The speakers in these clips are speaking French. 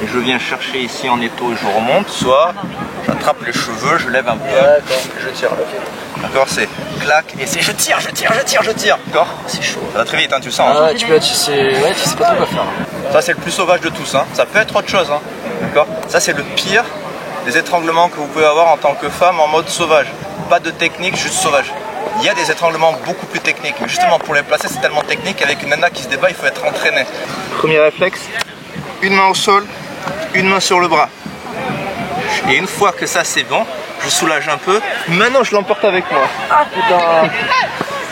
et je viens chercher ici en étau et je remonte, soit j'attrape les cheveux, je lève un peu, je tire. D'accord, c'est clac et c'est je tire. D'accord, c'est chaud. Ça va très vite, hein, tu sens. Ah ouais, tu sais pas trop quoi faire. Ça c'est le plus sauvage de tous, hein. Ça peut être autre chose, hein. D'accord. Ça c'est le pire des étranglements que vous pouvez avoir en tant que femme en mode sauvage. Pas de technique, juste sauvage. Il y a des étranglements beaucoup plus techniques, mais justement pour les placer c'est tellement technique, avec une nana qui se débat il faut être entraîné. Premier réflexe, une main au sol, une main sur le bras. Et une fois que ça c'est bon, je soulage un peu. Maintenant je l'emporte avec moi. Ah putain.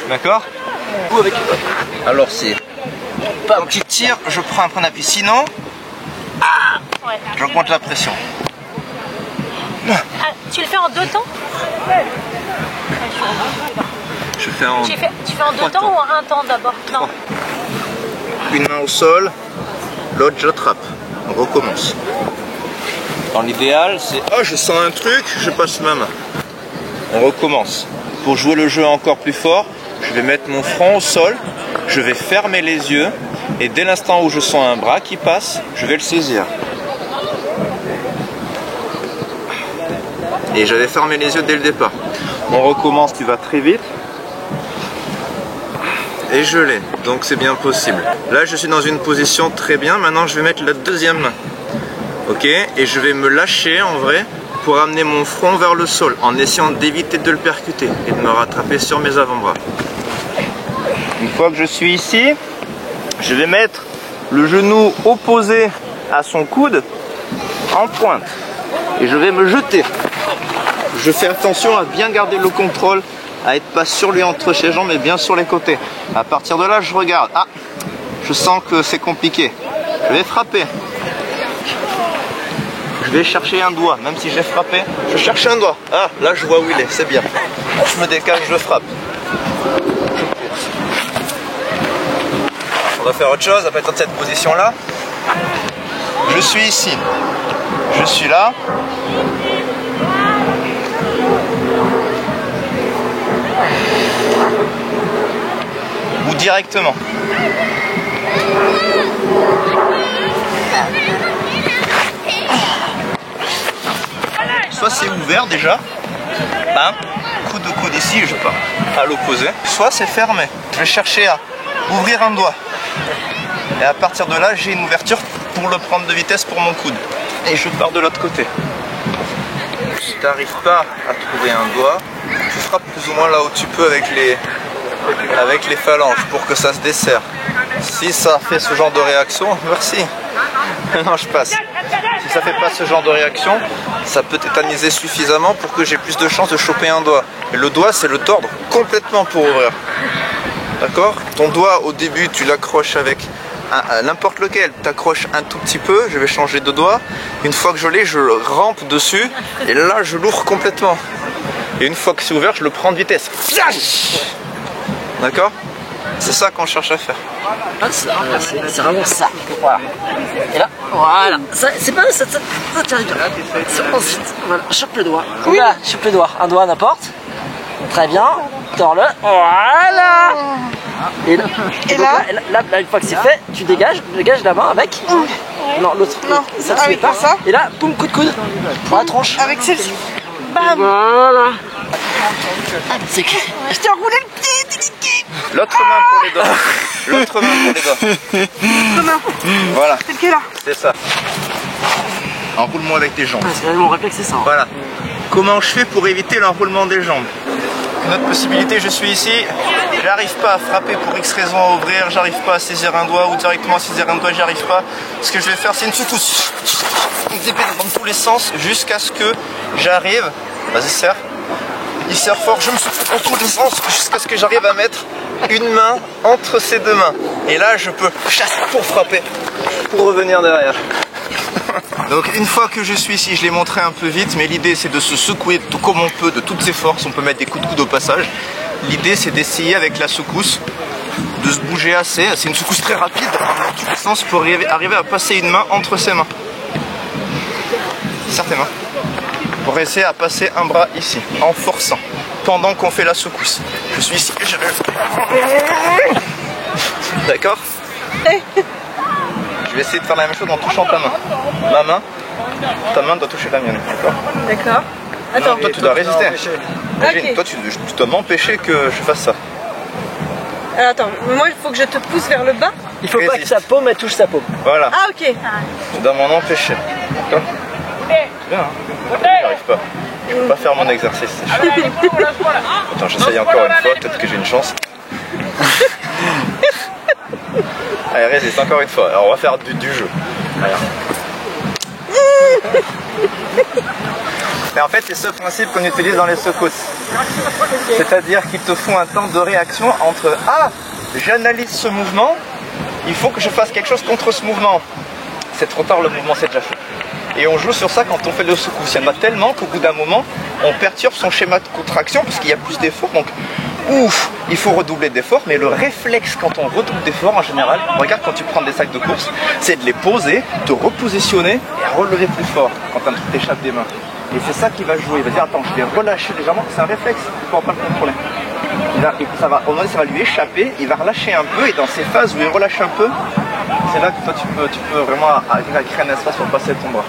D'accord. Ou avec. Alors c'est. Donc il tire, je prends un point d'appui. Sinon, j'augmente la pression. Ah, tu le fais en 2 temps? Je fais en. Tu fais en 2 temps ou en 1 temps d'abord? Non. Une main au sol, l'autre j'attrape. On recommence. Dans l'idéal, c'est oh je sens un truc, je passe ma main. On recommence. Pour jouer le jeu encore plus fort, je vais mettre mon front au sol, je vais fermer les yeux et dès l'instant où je sens un bras qui passe, je vais le saisir. Et je vais fermer les yeux dès le départ. On recommence, tu vas très vite. Et je l'ai, donc c'est bien possible. Là je suis dans une position très bien, maintenant je vais mettre la deuxième main. Ok, et je vais me lâcher en vrai pour amener mon front vers le sol en essayant d'éviter de le percuter et de me rattraper sur mes avant-bras. Une fois que je suis ici, je vais mettre le genou opposé à son coude en pointe et je vais me jeter. Je fais attention à bien garder le contrôle, à être pas sur lui entre ses jambes mais bien sur les côtés. À partir de là, je regarde. Ah, je sens que c'est compliqué. Je vais frapper. Je vais chercher un doigt, même si j'ai frappé, je cherche un doigt. Ah, là je vois où il est, c'est bien. Je me décale, je frappe. On va faire autre chose, à partir de cette position-là. Je suis ici. Je suis là. Ou directement. Soit c'est ouvert déjà, hein, coup de coude ici, je pars à l'opposé. Soit c'est fermé. Je vais chercher à ouvrir un doigt. Et à partir de là, j'ai une ouverture pour le prendre de vitesse pour mon coude. Et je pars de l'autre côté. Si tu n'arrives pas à trouver un doigt, tu frappes plus ou moins là où tu peux avec les phalanges pour que ça se desserre. Si ça fait ce genre de réaction, merci. Non, je passe. Si ça fait pas ce genre de réaction, ça peut tétaniser suffisamment pour que j'ai plus de chances de choper un doigt. Et le doigt, c'est le tordre complètement pour ouvrir. D'accord? Ton doigt, au début, tu l'accroches avec n'importe lequel. Tu accroches un tout petit peu, je vais changer de doigt. Une fois que je l'ai, je rampe dessus et là, je l'ouvre complètement. Et une fois que c'est ouvert, je le prends de vitesse. D'accord? C'est ça qu'on cherche à faire. C'est vraiment ça. Voilà. Et là, voilà. C'est pas ça tu arrives bien. Ensuite, voilà, chope le doigt. Oui. Là, chope le doigt. Un doigt n'importe. Très bien. Tords-le. Voilà. Et là, une fois que c'est fait, tu dégages la main avec. Non, l'autre. Non, ça tu fais pas. Ça. Et là, boum, coup de coude. Pour la tronche. Avec celle-ci. Bam. Voilà. C'est que. Je t'ai enroulé le pied. L'autre main pour les doigts. L'autre main pour les doigts. L'autre main. Voilà. C'est lequel là? C'est ça. Enroule-moi avec tes jambes. C'est mon réflexe, c'est ça. Voilà. Comment je fais pour éviter l'enroulement des jambes? Une autre possibilité, je suis ici, j'arrive pas à frapper pour X raison à ouvrir, j'arrive pas à saisir un doigt ou directement à saisir un doigt, j'y arrive pas. Ce que je vais faire, c'est une secousse. Une épée dans tous les sens jusqu'à ce que j'arrive. Vas-y, serre. Il serre fort, je me secoue dans tous les sens jusqu'à ce que j'arrive à mettre une main entre ces deux mains. Et là, je peux chasser pour frapper, pour revenir derrière. Donc une fois que je suis ici, je l'ai montré un peu vite, mais l'idée c'est de se secouer tout comme on peut, de toutes ses forces, on peut mettre des coups de coude au passage. L'idée c'est d'essayer avec la secousse de se bouger assez, c'est une secousse très rapide, dans tous les sens pour arriver à passer une main entre ses mains. Certainement. Pour essayer à passer un bras ici, en forçant, pendant qu'on fait la secousse. Je suis ici, D'accord? Je vais essayer de faire la même chose en touchant ta main. Ma main, ta main doit toucher la mienne, d'accord? D'accord. Attends. Toi tu dois résister. Ok. Toi tu dois m'empêcher que je fasse ça. Alors, attends, moi il faut que je te pousse vers le bas. Il faut pas que Résiste. sa paume elle touche sa paume. Voilà, Ah ok. tu dois m'en empêcher. D'accord? C'est bien, hein? J'y arrive pas. Je peux pas faire mon exercice. Attends, j'essaye encore une fois, peut-être que j'ai une chance. Allez, résiste encore une fois. Alors on va faire du jeu. Regarde. Mais en fait, c'est ce principe qu'on utilise dans les secousses. C'est-à-dire qu'il te faut un temps de réaction entre « Ah, j'analyse ce mouvement, il faut que je fasse quelque chose contre ce mouvement. » C'est trop tard, le mouvement c'est déjà fait. Et on joue sur ça quand on fait le secousse. Il y en a tellement qu'au bout d'un moment, on perturbe son schéma de contraction parce qu'il y a plus d'efforts. Donc, ouf, il faut redoubler d'efforts. Mais le réflexe quand on redouble d'efforts en général, regarde quand tu prends des sacs de course, c'est de les poser, te repositionner et relever plus fort quand un truc t'échappe des mains. Et c'est ça qui va jouer. Il va dire attends, je vais relâcher légèrement. C'est un réflexe, il ne pourra pas le contrôler. Ça va lui échapper, il va relâcher un peu et dans ces phases où il relâche un peu, c'est là que toi tu peux vraiment créer un espace pour passer ton bras.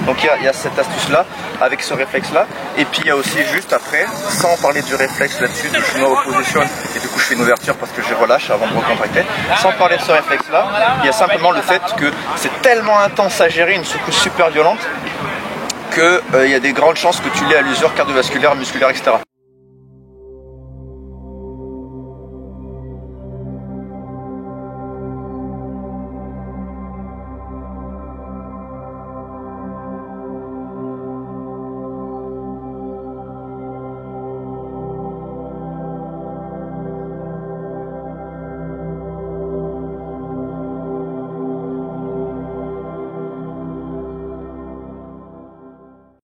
Donc il y a cette astuce là avec ce réflexe là, et puis il y a aussi juste après, sans parler du réflexe là-dessus, je me repositionne et du coup je fais une ouverture parce que je relâche avant de recontracter. Sans parler de ce réflexe là, il y a simplement le fait que c'est tellement intense à gérer, une secousse super violente, qu'il y a des grandes chances que tu l'aies à l'usure cardiovasculaire, musculaire, etc.